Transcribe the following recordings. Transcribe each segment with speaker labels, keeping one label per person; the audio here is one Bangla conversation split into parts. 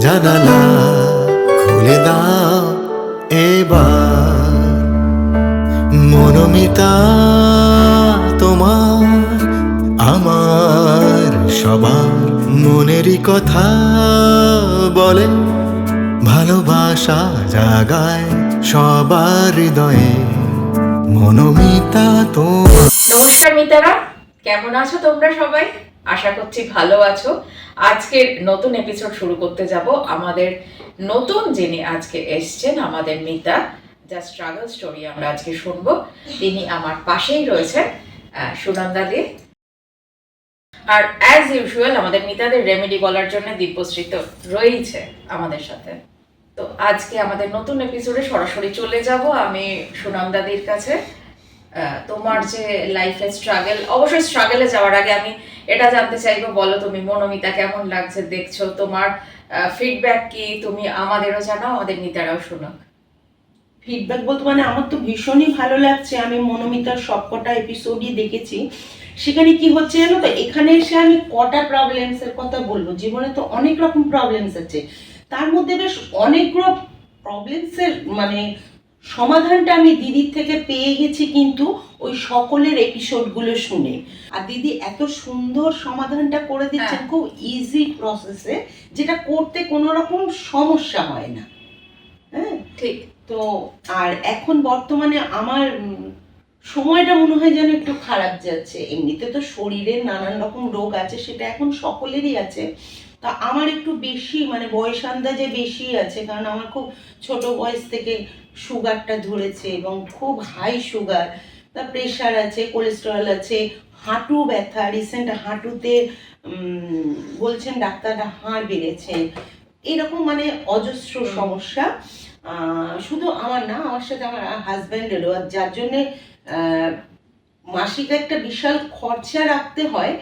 Speaker 1: জানালা খুলে দাও এবার, মনোমিতা তোমার আমার সবার মনেরই কথা বলে, ভালোবাসা জাগায় সবার হৃদয়ে, মনোমিতা তোমার।
Speaker 2: নমস্কার মিতারা, কেমন আছো তোমরা সবাই? আশা করছি ভালো আছো। আজকের নতুন এপিসোড শুরু করতে যাব। আমাদের নতুন যিনি আজকে এসছেন, আমাদের মিতা, যা স্ট্রাগল স্টোরি আমরা আজকে শুনবো। তিনি আমার পাশেই রয়েছেন, সুনন্দা দি। আর অ্যাজ ইউজুয়াল আমাদের মিতাদের রেমেডি বলার জন্য দিব্যশ্রী তো রয়েছে আমাদের সাথে। তো আজকে আমাদের নতুন এপিসোডে সরাসরি চলে যাব আমি সুনন্দাদির কাছে। তোমার যে লাইফে স্ট্রাগল, অবশ্যই স্ট্রাগলে যাওয়ার আগে আমি এটা জানতে চাইবো, বলো তুমি মনোমিতা কেমন লাগছে দেখছো, তোমার ফিডব্যাক কি, তুমি আমাদেরও জানাও, আমাদের মিতারাও শোনো।
Speaker 3: ফিডব্যাক বলতে মানে আমার তো ভীষণই ভালো লাগছে। আমি মনোমিতার সবকটা এপিসোডই দেখেছি। সেখানে কি হচ্ছে জানো তো, এখানে এসে আমি কটা প্রবলেমস এর কথা বলবো। জীবনে তো অনেক রকম প্রবলেমস আছে, তার মধ্যে বেশ অনেকগুলো প্রবলেমস এর মানে সমাধানটা আমি দিদির থেকে পেয়ে গেছি, কিন্তু ওই সকলের এপিসোডগুলো শুনে। আর দিদি এত সুন্দর সমাধানটা করে দিচ্ছেন, খুব ইজি প্রসেসে, যেটা করতে কোনো রকম সমস্যা হয় না। হ্যাঁ,
Speaker 2: ঠিক।
Speaker 3: তো আর এখন বর্তমানে আমার সময়টা মনে হয় যেন একটু খারাপ যাচ্ছে। এমনিতে তো শরীরের নানান রকম রোগ আছে, সেটা এখন সকলেরই আছে। তা আমার একটু বেশি মানে বয়স আন্দাজে বেশি আছে, কারণ আমার খুব ছোট বয়স থেকে সুগারটা ধরেছে এবং খুব হাই সুগার, তা প্রেশার আছে, কোলেস্টেরল আছে, হাঁটু ব্যথা, রিসেন্ট হাঁটুতে বলছেন ডাক্তাররা হাড় বেড়েছে, এরকম মানে অজস্র সমস্যা। শুধু আমার না, আমার সাথে আমার হাজব্যান্ডেরও, যার জন্যে মাসিক একটা বিশাল খরচা রাখতে হয়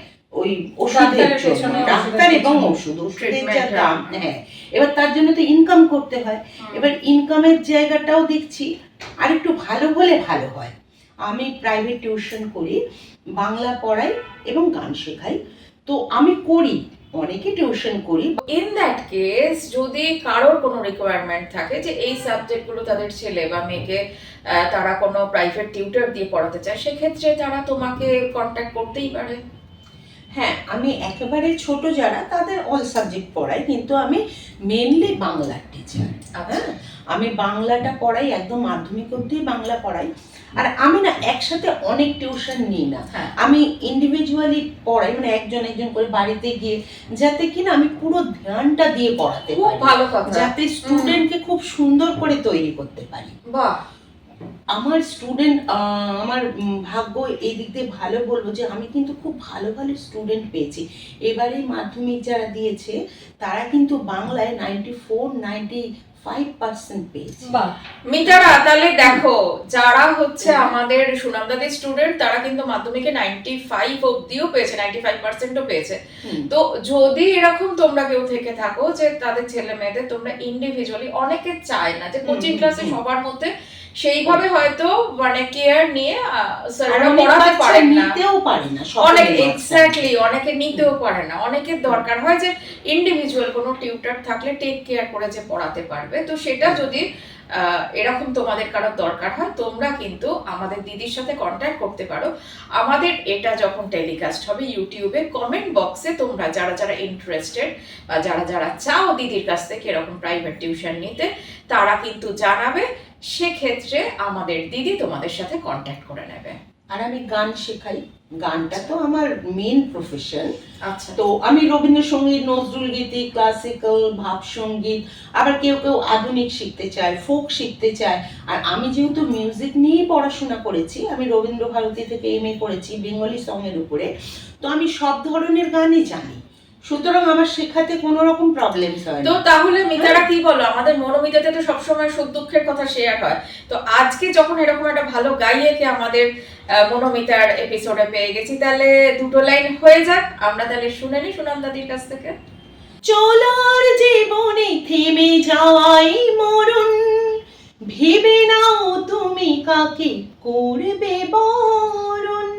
Speaker 3: ওই ওষুধের জন্য, ডাক্তার এবং ওষুধের যা দাম। হ্যাঁ, এবার তার জন্য তো ইনকাম করতে হয়। এবার ইনকামের জায়গাটাও দেখছি আর একটু ভালো হলে ভালো হয়। আমি প্রাইভেট টিউশন করি, বাংলা পড়াই এবং গান শেখাই। তো আমি করি, অনেকে টিউশন করি।
Speaker 2: ইন দ্যাট কেস, যদি কারোর কোনো রিকোয়ারমেন্ট থাকে যে এই সাবজেক্টগুলো তাদের ছেলে বা মেয়েকে তারা কোনো প্রাইভেট টিউটর দিয়ে পড়াতে চায়, সেক্ষেত্রে তারা তোমাকে কন্ট্যাক্ট করতেই পারে।
Speaker 3: হ্যাঁ, আমি একেবারে ছোট যারা তাদের অল সাবজেক্ট পড়াই, কিন্তু আমি মেনলি বাংলার টিচার। হ্যাঁ, আমি বাংলাটা পড়াই, একদম মাধ্যমিক অবধি বাংলা পড়াই। আর আমি না একসাথে অনেক টিউশন নিই না, আমি ইন্ডিভিজুয়ালি পড়াই, মানে একজন একজন করে বাড়িতে গিয়ে, যাতে কিনা আমি পুরো ধ্যানটা দিয়ে পড়াতে পারি,
Speaker 2: ভালো কথা,
Speaker 3: যাতে স্টুডেন্টকে খুব সুন্দর করে তৈরি করতে পারি।
Speaker 2: বাহ,
Speaker 3: আমার স্টুডেন্ট, আমার ভাগ্য এই দিক দিয়ে ভালো বলবো যে আমি কিন্তু খুব ভালো ভালো স্টুডেন্ট পেয়েছি। এবারে মাধ্যমিক যারা দিয়েছে তারা কিন্তু বাংলায় 94-95% পেয়েছে।
Speaker 2: বাহ মিতারা, তাহলে দেখো, যারা হচ্ছে আমাদের সুনন্দাদের স্টুডেন্ট, তারা কিন্তু মাধ্যমিকে 95 অবধিও পেয়েছে, 95%ও পেয়েছে। তো যদি এরকম তোমরা কেউ থেকে থাকো যে তাদের ছেলে মেয়েদের তোমরা ইন্ডিভিজুয়ালি, অনেকে চায় না যে কোচিং ক্লাসে সবার মধ্যে সেইভাবে হয়তো মানে কেয়ার নিয়ে স্যাররা পড়াতে পারেন না,
Speaker 3: নিতেও পারে না
Speaker 2: অনেক, এক্স্যাক্টলি, অনেকে নিতেও পারে না। অনেকের দরকার হয় যে ইন্ডিভিজুয়াল কোনো টিউটর থাকলে টেক কেয়ার করে যে পড়াতে পারবে। তো সেটা যদি এরকম তোমাদের কারোর দরকার হয়, তোমরা কিন্তু আমাদের দিদির সাথে কন্ট্যাক্ট করতে পারো। আমাদের এটা যখন টেলিকাস্ট হবে ইউটিউবে, কমেন্ট বক্সে তোমরা যারা যারা ইন্টারেস্টেড বা যারা যারা চাও দিদির কাছ থেকে এরকম প্রাইভেট টিউশন নিতে, তারা কিন্তু জানাবে। সেক্ষেত্রে আমাদের দিদি তোমাদের সাথে কন্ট্যাক্ট করে নেবে।
Speaker 3: আর আমি গান শেখাই, গানটা তো আমার মেন প্রফেশন।
Speaker 2: আচ্ছা,
Speaker 3: তো আমি রবীন্দ্রসঙ্গীত, নজরুল গীতি, ক্লাসিক্যাল, ভাব সঙ্গীত, আবার কেউ কেউ আধুনিক শিখতে চায়, ফোক শিখতে চায়। আর আমি যেহেতু মিউজিক নিয়েই পড়াশোনা করেছি, আমি রবীন্দ্র ভারতী থেকে এমএ করেছি বেঙ্গলি সঙের উপরে, তো আমি সব ধরনের গানই জানি, সুতরাং আমার শেখাতে কোনো রকম প্রবলেম হয় না।
Speaker 2: তো তাহলে মিতারা কি বলো, আমাদের মনোমিতাতে তো সবসময় সুখ দুঃখের কথা শেয়ার হয়, তো আজকে যখন এরকম একটা ভালো গাইয়েকে আমাদের মনোমিতার এপিসোডে পেয়ে গেছি, তাহলে দুটো লাইন হয়ে যাক, আমরা তাহলে শুনে নি সুনন্দাদির কাছ থেকে।
Speaker 3: চলার জীবনে থেমে যাওয়াই মরণ, ভেবে নাও তুমি কাকে করবে বরণ।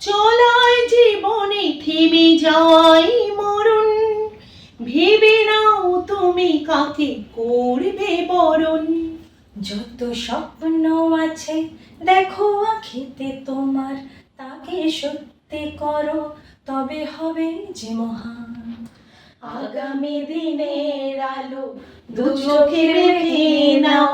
Speaker 3: চলার জীবনে থেমে যাওয়াই মরণ, ভেবে নেই কাকে করবে বরণ।
Speaker 4: যত স্বপ্ন আছে দেখো আখিতে তোমার, তাকে সত্যি করো তবে হবে যে মহান।
Speaker 3: আগামী দিনের আলো দু চোখে রেখে নাও,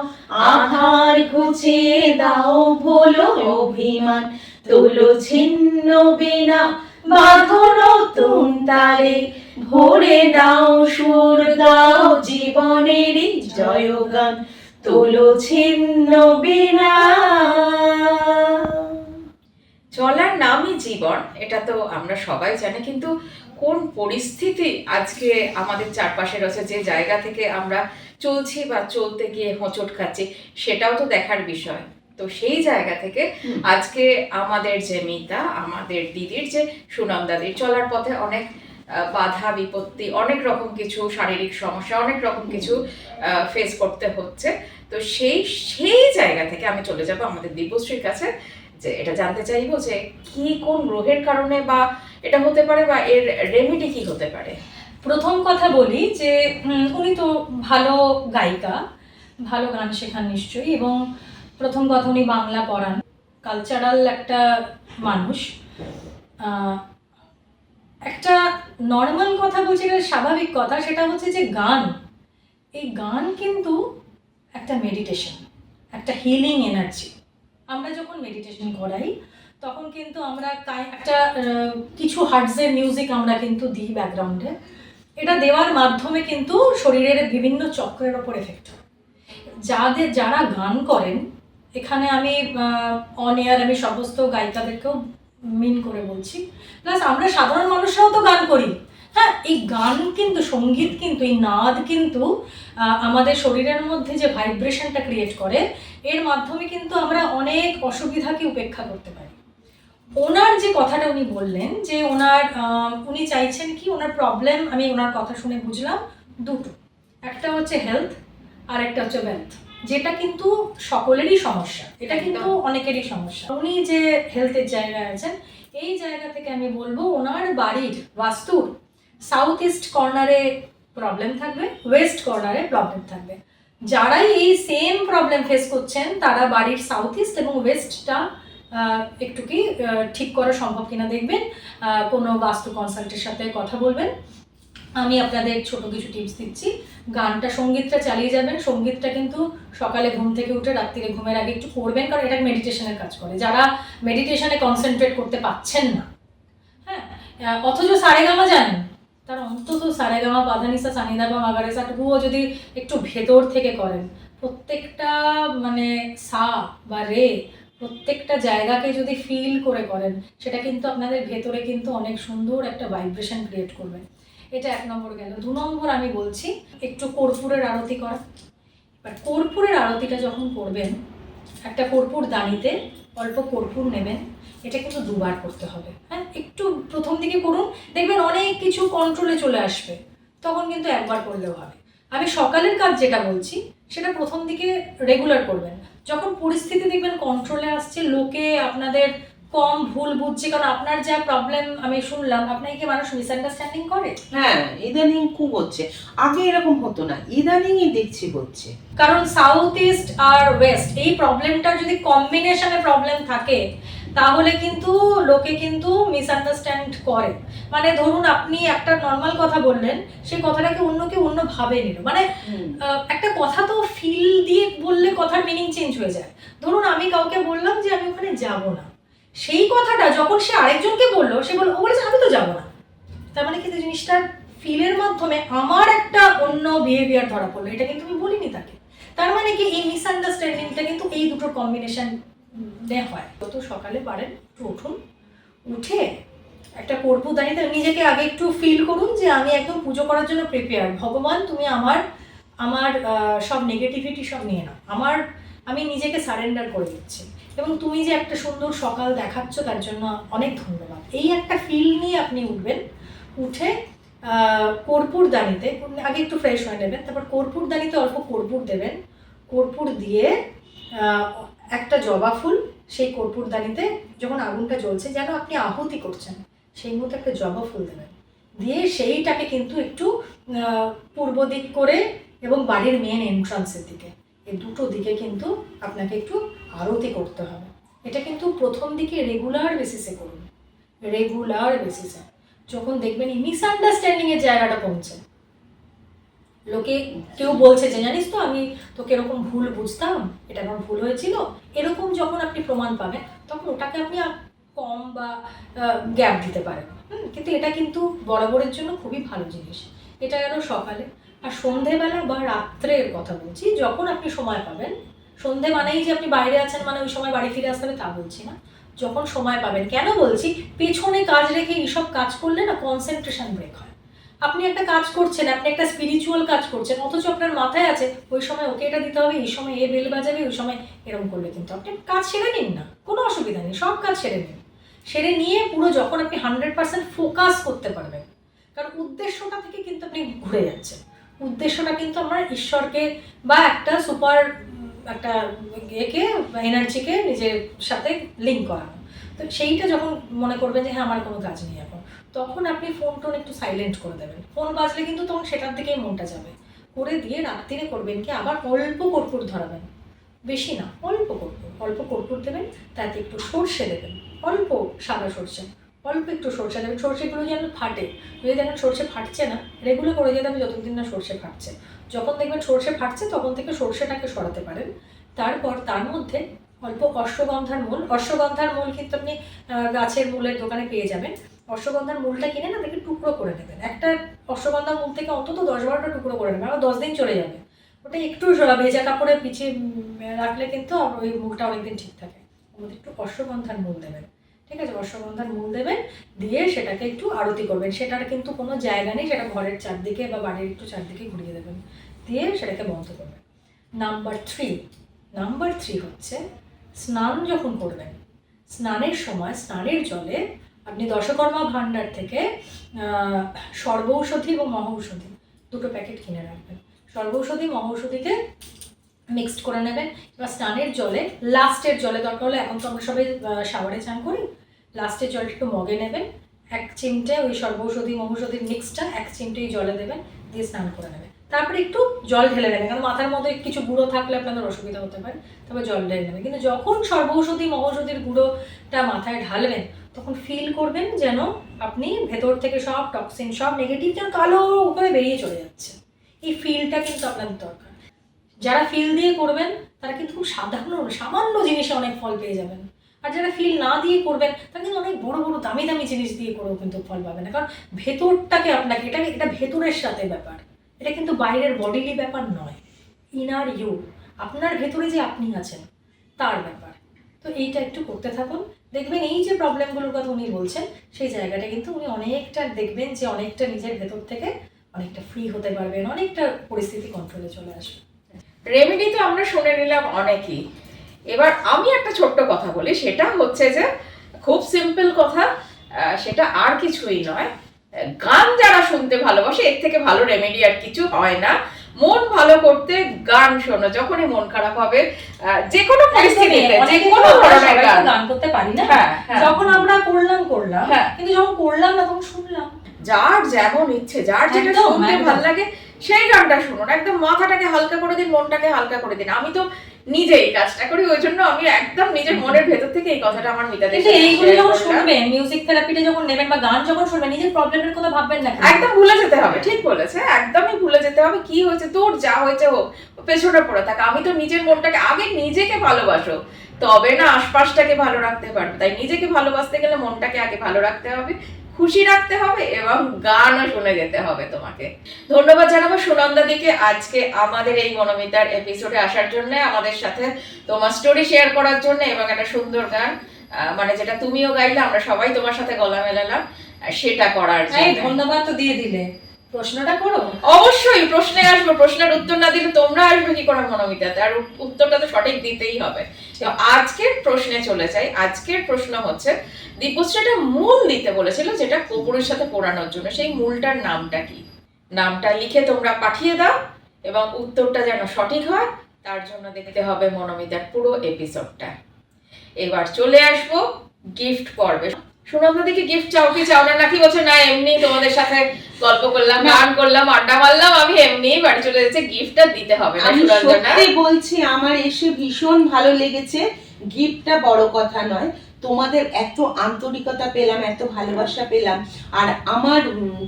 Speaker 3: আধার ঘুচিয়ে দাও ভোলো অভিমান, তোলো ছিন্ন বিনা বাঁধো নতুন তারে, ভরে দাও সুর গাও জীবনেরই জয়গান, তোলো ছিন্ন বিনা।
Speaker 2: চলার নামই জীবন, এটা তো আমরা সবাই জানি, কিন্তু কোন পরিস্থিতি আজকে আমাদের চারপাশে রয়েছে, যে জায়গা থেকে আমরা চলছি বা চলতে গিয়ে হোঁচট খাচ্ছি, সেটাও তো দেখার বিষয়। তো সেই জায়গা থেকে আজকে আমাদের যে মিতা, আমাদের দিদির যে সুনাম দাদির চলার পথে অনেক বাধা বিপত্তি, অনেক রকম কিছু শারীরিক সমস্যা, অনেক রকম কিছু ফেস করতে হচ্ছে। তো সেই জায়গা থেকে আমি চলে যাব আমাদের দিব্যশ্রীর কাছে, যে এটা জানতে চাইবো যে কি কোন রোগের কারণে বা এটা হতে পারে, বা এর রেমেডি কি হতে পারে।
Speaker 4: প্রথম কথা বলি যে উনি তো ভালো গায়িকা, ভালো গান শেখান নিশ্চয়ই, এবং প্রথম কথা উনি বাংলা পড়ান, কালচারাল একটা মানুষ। একটা নর্মাল কথা বলছি, এটা স্বাভাবিক কথা, সেটা হচ্ছে যে গান, এই গান কিন্তু একটা মেডিটেশন, একটা হিলিং এনার্জি। আমরা যখন মেডিটেশন করাই তখন কিন্তু আমরা একটা কিছু হার্টজের মিউজিক আমরা কিন্তু দিই ব্যাকগ্রাউন্ডে। এটা দেওয়ার মাধ্যমে কিন্তু শরীরের বিভিন্ন চক্রের ওপর এফেক্ট হয়। যারা গান করেন, এখানে আমি অন এয়ার আমি সমস্ত গায়িকাদেরকেও মিন করে বলছি, প্লাস আমরা সাধারণ মানুষরাও তো গান করি। হ্যাঁ, এই গান কিন্তু, সঙ্গীত কিন্তু, এই নাদ কিন্তু আমাদের শরীরের মধ্যে যে ভাইব্রেশনটা ক্রিয়েট করে, এর মাধ্যমে কিন্তু আমরা অনেক অসুবিধাকে উপেক্ষা করতে পারি। ওনার যে কথাটা উনি বললেন যে উনি চাইছেন কি, ওনার প্রবলেম, আমি ওনার কথা শুনে বুঝলাম দুটো, একটা হচ্ছে হেলথ আর একটা হচ্ছে ওয়েলথ, যেটা কিন্তু সকলেরই সমস্যা, এটা কিন্তু অনেকেরই সমস্যা। উনি যে হেলথের জায়গায় আছেন, এই জায়গা থেকে আমি বলবো ওনার বাড়ির বাস্তুর সাউথ ইস্ট কর্নারে প্রবলেম থাকবে, ওয়েস্ট কর্নারে প্রবলেম থাকবে। যারাই এই সেম প্রবলেম ফেস করছেন তারা বাড়ির সাউথ ইস্ট এবং ওয়েস্টটা একটু কি ঠিক করা সম্ভব কিনা দেখবেন, কোনো বাস্তু কনসাল্টের সাথে কথা বলবেন। আমি আপনাদের ছোট কিছু টিপস দিচ্ছি। গানটা, সঙ্গীতটা চালিয়ে যাবেন। সঙ্গীতটা কিন্তু সকালে ঘুম থেকে উঠে রাত্রিরে ঘুমের আগে একটু করবেন, কারণ এটা মেডিটেশনের কাজ করে। যারা মেডিটেশনে কনসেন্ট্রেট করতে পারছেন না, হ্যাঁ, অথচ সারেগামা জানেন, তার অন্তত সারেগামা পাধানিসা সানিদাবা মাগারেসাটুকুও যদি একটু ভেতর থেকে করেন, প্রত্যেকটা মানে সা বা রে, প্রত্যেকটা জায়গাকে যদি ফিল করে করেন, সেটা কিন্তু আপনাদের ভেতরে কিন্তু অনেক সুন্দর একটা ভাইব্রেশন ক্রিয়েট করবে। এটা 1 নম্বর গেল। 2 নম্বর আমি বলছি একটু কর্পূরের আরতি করা। এবার কর্পূরের আরতিটা যখন করবেন, একটা কর্পূর দানিতে অল্প কর্পূর নেবেন, এটা কিন্তু 2 বার করতে হবে। হ্যাঁ, একটু প্রথম দিকে করুন, দেখবেন অনেক কিছু কন্ট্রোলে চলে আসবে, তখন কিন্তু 1 বার করলেও হবে। আমি সকালের কাজ যেটা বলছি সেটা প্রথম দিকে রেগুলার করবেন, যখন পরিস্থিতি দেখবেন কন্ট্রোলে আসছে, লোকে আপনাদের কম ভুল বুঝছে, কারণ আপনার যা প্রবলেম আমি শুনলাম, আপনাকে মানুষ মিসআন্ডারস্ট্যান্ডিং করে।
Speaker 3: হ্যাঁ, ইদানিং খুব হচ্ছে, আগে এরকম হতো না, ইদানিংই দেখছি হচ্ছে।
Speaker 4: কারণ সাউথ ইস্ট আর ওয়েস্ট এই প্রবলেমটা যদি কম্বিনেশনে প্রবলেম থাকে, তাহলে কিন্তু লোকে কিন্তু মিসআন্ডারস্ট্যান্ড করে। মানে ধরুন আপনি একটা নর্মাল কথা বললেন, সেই কথাটাকে অন্যকে অন্যভাবে নিল। মানে একটা কথা তো ফিল দিয়ে বললে কথার মিনিং চেঞ্জ হয়ে যায়। ধরুন আমি কাউকে বললাম যে আমি ওখানে যাব না, সেই কথাটা যখন সে আরেকজনকে বললো, সে বললো, ও বলেছে আমি তো যাবো না। তার মানে কিন্তু জিনিসটার ফিলের মাধ্যমে আমার একটা অন্য বিহেভিয়ার ধরা পড়লো, এটা কিন্তু আমি বলিনি তাকে। তার মানে কি, এই মিসআন্ডারস্ট্যান্ডিংটা কিন্তু এই দুটোর কম্বিনেশন হয়। যত সকালে পারেন একটু উঠুন, উঠে একটা কর্পূর দানিতে নিজেকে আগে একটু ফিল করুন যে আমি একদম পুজো করার জন্য প্রিপেয়ার। ভগবান, তুমি আমার সব নেগেটিভিটি সব নিয়ে নাও, আমি নিজেকে সারেন্ডার করে দিচ্ছি, এবং তুমি যে একটা সুন্দর সকাল দেখাচ্ছ তার জন্য অনেক ধন্যবাদ। এই একটা ফিল নিয়ে আপনি উঠবেন। উঠে কর্পূর দানিতে আগে একটু ফ্রেশ হয়ে নেবেন, তারপর কর্পূর দানিতে অল্প কর্পূর দেবেন। কর্পূর দিয়ে একটা জবা ফুল সেই কর্পূর দানিতে, যখন আগুনটা জ্বলছে যেন আপনি আহুতি করছেন, সেই মতো একটা জবা ফুল দেবেন। দিয়ে সেইটাকে কিন্তু একটু পূর্ব দিক করে এবং বাড়ির মেন এন্ট্রান্সের দিকে, এই দুটো দিকে কিন্তু আপনাকে একটু আরতি করতে হবে। এটা কিন্তু প্রথম দিকে রেগুলার বেসিসে করুন, রেগুলার বেসিসে। যখন দেখবেন এই মিসআন্ডারস্ট্যান্ডিংয়ের জায়গাটা কমছে, লোকে কেউ বলছে যে জানিস তো আমি তোকে এরকম ভুল বুঝতাম, এটা আমার ভুল হয়েছিল, এরকম যখন আপনি প্রমাণ পাবেন তখন ওটাকে আপনি কম বা গ্যাপ দিতে পারেন। কিন্তু এটা কিন্তু বরাবরের জন্য খুবই ভালো জিনিস। এটা গেল সকালে। আর সন্ধেবেলা বা রাত্রের কথা বলছি, যখন আপনি সময় পাবেন, সন্ধে মানেই যে আপনি বাইরে আছেন মানে ওই সময় বাড়ি ফিরে আসতে হবে তা বলছি না, যখন সময় পাবেন। কেন বলছি, পেছনে কাজ রেখে এইসব কাজ করলে না কনসেন্ট্রেশন ব্রেক হয়। আপনি একটা কাজ করছেন, আপনি একটা স্পিরিচুয়াল কাজ করছেন, অথচ আপনার মাথায় আছে ওই সময় ওকে এটা দিতে হবে, এই সময় এ বেল বাজাবে, ওই সময় এরকম করলে কিন্তু আপনি কাজ সেরে নিন না, কোনো অসুবিধা নেই, সব কাজ সেরে নিন। সেরে নিয়ে পুরো যখন আপনি 100% ফোকাস করতে পারবেন, কারণ উদ্দেশ্যটা থেকে কিন্তু আপনি ঘুরে যাচ্ছেন। উদ্দেশ্যটা কিন্তু আমার ঈশ্বরকে বা একটা সুপার একটা একে এনার্জিকে নিজের সাথে লিঙ্ক করানো। তো সেইটা যখন মনে করবেন যে হ্যাঁ আমার কোনো কাজ নেই এখন, তখন আপনি ফোন টোন একটু সাইলেন্ট করে দেবেন। ফোন বাজলে কিন্তু তখন সেটার দিকেই মনটা যাবে। করে দিয়ে রাত্রিরে করবেন কি, আবার অল্প কর্পূর ধরাবেন, বেশি না, অল্প কর্পূর, অল্প কর্পূর দেবেন, তাতে একটু সর্ষে দেবেন, অল্প সাদা সর্ষে, অল্প একটু সর্ষে দেবেন। সর্ষেগুলো যেন ফাটে, যদি দেখেন সর্ষে ফাটছে না, রেগুলার করে যেতে হবে যতদিন না সর্ষে ফাটছে। যখন দেখবেন সর্ষে ফাটছে তখন থেকে সর্ষেটাকে সরাতে পারেন। তারপর তার মধ্যে অল্প অশ্বগন্ধার মূল, অশ্বগন্ধার মূল কিন্তু আপনি গাছের মূলের দোকানে পেয়ে যাবেন। অশ্বগন্ধার মূলটা কিনে না দেখে টুকরো করে নেবেন, একটা অশ্বগন্ধার মূল থেকে অন্তত 10-12টা টুকরো করে নেবেন, আবার 10 দিন চলে যাবে। ওটা একটু ভেজা কাপড়ে পিছিয়ে রাখলে কিন্তু ওই মূলটা অনেকদিন ঠিক থাকে। ওদের একটু অশ্বগন্ধার মূল দেবেন, ঠিক আছে? অশ্বগন্ধার মূল দেবেন, দিয়ে সেটাকে একটু আরতি করবেন। সেটার কিন্তু কোনো জায়গা নেই, সেটা ঘরের চারদিকে বা বাড়ির একটু চারদিকে ঘুরিয়ে দেবেন, দিয়ে সেটাকে বন্ধ করবেন। নাম্বার 3 হচ্ছে স্নান যখন করবেন, স্নানের সময় স্নানের জলে আপনি দশকর্মা ভাণ্ডার থেকে সর্বৌষধি এবং মহৌষধি দুটো প্যাকেট কিনে রাখবেন। সর্বৌষধি মহৌষধিকে মিক্সড করে নেবেন। এবার স্নানের জলে, লাস্টের জলে দরকার হলে, এখন তো আমরা সবাই শাওয়ারে চান করি, লাস্টের জলটা একটু মগে নেবেন, 1 চিমটে ওই সর্বৌষধি মহৌষধির মিক্সটা 1 চিমটে জলে দেবেন, দিয়ে স্নান করে নেবেন। তারপরে একটু জল ঢেলে নেবেন, কারণ মাথার মধ্যে কিছু গুঁড়ো থাকলে আপনাদের অসুবিধা হতে পারে, তারপর জল ঢেলে নেবেন। কিন্তু যখন সর্বৌষধি মহৌষধির গুঁড়োটা মাথায় ঢালবেন তখন ফিল করবেন যেন আপনি ভেতর থেকে সব টক্সিন, সব নেগেটিভ যেন কালো করে বেরিয়ে চলে যাচ্ছে। এই ফিলটা কিন্তু আপনাদের দরকার। যারা ফিল দিয়ে করবেন তারা কিন্তু খুব সামান্য জিনিসে অনেক ফল পেয়ে যাবেন। আর যারা ফিল না দিয়ে করবেন তারা কিন্তু অনেক বড় বড় দামি দামি জিনিস দিয়ে করেও কিন্তু ফল পাবে না, কারণ ভেতরটাকে আপনাকে, এটা ভেতরের সাথে ব্যাপার, এটা কিন্তু বাইরের বডিলি ব্যাপার নয়, ইনার ইউ, আপনার ভেতরে যে আপনি আছেন তার ব্যাপার। তো এইটা একটু করতে থাকুন, দেখবেন এই যে প্রবলেমগুলোর কথা উনি বলছেন সেই জায়গাটা কিন্তু উনি অনেকটা দেখবেন যে অনেকটা নিজের ভেতর থেকে অনেকটা ফ্রি হতে পারবেন, অনেকটা পরিস্থিতি কন্ট্রোলে চলে আসবে।
Speaker 2: রেমেডি তো আমরা শুনে নিলাম অনেকই। এবার আমি একটা ছোট্ট কথা বলি, সেটা হচ্ছে যে খুব সিম্পল কথা, সেটা আর কিছুই নয়। গান যারা শুনতে ভালোবাসে, এর থেকে ভালো রেমেডি আর কিছু হয় না। মন ভালো করতে গান শোনো, যখনই মন খারাপ হবে, যে কোনো পরিস্থিতিতে যে কোনো ধরনের
Speaker 4: গান করতে পারি না, যখন আমরা করলাম, কিন্তু যখন করলাম না তখন শুনলাম।
Speaker 2: যার যেমন ইচ্ছে, যার যেটা শুনতে ভালো লাগে সেই গানটা শুনুন, একদম মাথাটাকে হালকা করে দিন, মনটাকে হালকা করে দিন। আমি তো নিজেই কাজটা করি, ওই জন্য আমি একদম নিজের মনের ভেতর থেকে এই কথাটা আমার মিতাদের সাথে
Speaker 4: এইগুলো যখন শুনবেন, মিউজিক থেরাপিটা যখন নেবেন বা গান যখন শুনবেন, নিজের প্রবলেমের কথা ভাববেন না,
Speaker 2: একদম ভুলে যেতে হবে। ঠিক বলেছে, একদমই ভুলে যেতে হবে। কি হয়েছে তোর, যা হয়েছে হোক, পেছনে পড়ে থাকা। আমি তো নিজের মনটাকে, আগে নিজেকে ভালোবাসো তবে না আশপাশটাকে ভালো রাখতে পারবে। তাই নিজেকে ভালোবাসতে গেলে মনটাকে আগে ভালো রাখতে হবে, খুশি রাখতে হবে, এবং গানও শুনে যেতে হবে তোমাকে। ধন্যবাদ জানাবো সুনন্দা দিকে আজকে আমাদের এই মনোমিতার এপিসোডে আসার জন্য, আমাদের সাথে তোমার স্টোরি শেয়ার করার জন্য, এবং একটা সুন্দর গান, মানে যেটা তুমিও গাইলে, আমরা সবাই তোমার সাথে গলা মেলালাম, সেটা করার জন্য।
Speaker 4: ধন্যবাদ তো দিয়ে দিলে, প্রশ্নটা করো।
Speaker 2: অবশ্যই প্রশ্নে আসবো, প্রশ্নের উত্তর না দিলে তোমরা আসবে কি করে মনোমিতাতে, আর উত্তরটা তো সঠিক দিতেই হবে। তো আজকের প্রশ্নে চলে যাই। আজকের প্রশ্ন হচ্ছে, দীপশ্রীটা মূল দিতে বলেছিল যেটা কপুরের সাথে পোড়ানোর জন্য, সেই মূলটার নামটা কি? নামটা লিখে তোমরা পাঠিয়ে দাও, এবং উত্তরটা যেন সঠিক হয় তার জন্য দেখতে হবে মনোমিতার পুরো এপিসোডটা। এবার চলে আসবো গিফট পর্বে। সুনন্দা দিকে গিফট চাও কি চাও না, নাকি বলছো না এমনি তোমাদের সাথে গল্প করলাম, গান করলাম, আড্ডা মারলাম, আমি এমনিই বাড়ি চলে যাচ্ছি, গিফটটা দিতে হবে না
Speaker 3: আমি
Speaker 2: সুরঞ্জনা?
Speaker 3: সত্যি বলছি, আমার এসে ভীষণ ভালো লেগেছে। গিফটটা বড় কথা নয়, তোমাদের এত আন্তরিকতা পেলাম, এত ভালোবাসা পেলাম, আর আমার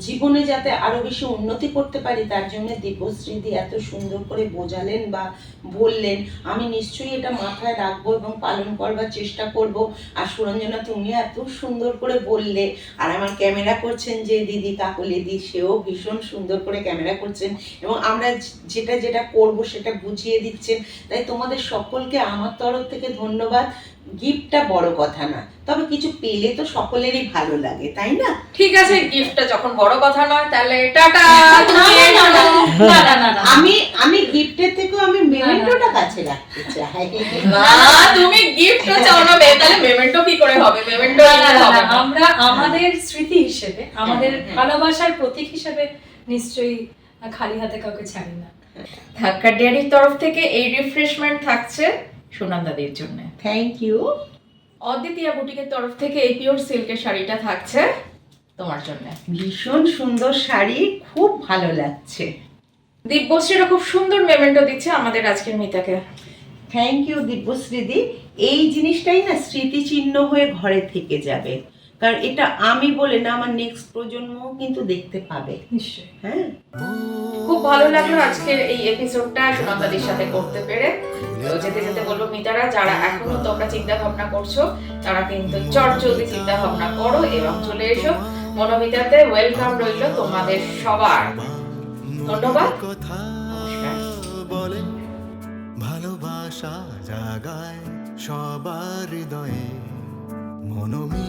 Speaker 3: জীবনে যাতে আরো বেশি উন্নতি করতে পারি তার জন্য দীপশ্রীদি এত সুন্দর করে বোঝালেন বা বললেন। আমি নিশ্চয়ই এটা মাথায় রাখবো এবং পালন করবার চেষ্টা করব। আর সুরঞ্জনা, তুমি এত সুন্দর করে বললে, আর আমার ক্যামেরা করছেন যে দিদি কাকলিদি, সেও ভীষণ সুন্দর করে ক্যামেরা করছেন এবং আমরা যেটা যেটা করব সেটা বুঝিয়ে দিচ্ছেন। তাই তোমাদের সকলকে আমার তরফ থেকে ধন্যবাদ। গিফটটা বড় কথা না, তবে কিছু পেলে তো সকলেরই ভালো লাগে, তাই না?
Speaker 2: ঠিক আছে, গিফটটা যখন বড় কথা নয় তাহলে টাটা।
Speaker 3: আমি গিফটের থেকেও আমি মেমেন্টোটা কাছে রাখতে চাই।
Speaker 2: না, তুমি গিফট চাও না, তাহলে মেমেন্টো কি করে হবে? মেমেন্টো হবে না।
Speaker 4: আমরা আমাদের স্মৃতি হিসেবে, আমাদের ভালোবাসার প্রতীক হিসেবে নিশ্চয়ই খালি হাতে কাউকে ছাড়ি না।
Speaker 2: ধাক্কা ডেয়ারির তরফ থেকে এই রিফ্রেশমেন্ট থাকছে সুনন্দাদের জন্য।
Speaker 3: Thank you.
Speaker 2: অদ্বিতীয়া বুটিকের তরফ থেকে এই পিওর সিল্কের শাড়িটা থাকছে তোমার জন্য।
Speaker 3: ভীষণ সুন্দর শাড়ি, খুব ভালো লাগছে।
Speaker 2: দিব্যশ্রীরা খুব সুন্দর মেমেন্টো দিচ্ছে আমাদের আজকের মিতাকে।
Speaker 3: Thank you দিব্যশ্রীদি। এই জিনিসটাই না স্মৃতিচিহ্ন হয়ে ঘরে থেকে যাবে, কারণ এটা আমি বলে না, আমার নেক্সট প্রজন্মও কিন্তু দেখতে পাবে।
Speaker 4: নিশ্চয়ই।
Speaker 3: হ্যাঁ,
Speaker 2: খুব ভালো লাগলো আজকের এই এপিসোডটা সুনন্দাদির সাথে করতে পেরে। তো যেতে যেতে বলবো মিতারা, যারা এখনো তোমরা চিন্তা ভাবনা করছো তারা কিন্তু চটজলদি চিন্তা ভাবনা করো এবং চলে এসো মনোমিতাতে। ওয়েলকাম রইলো তোমাদের সবার। ধন্যবাদ।
Speaker 1: কথা বলেন, ভালোবাসা জাগায় সবার হৃদয়ে, মনোমি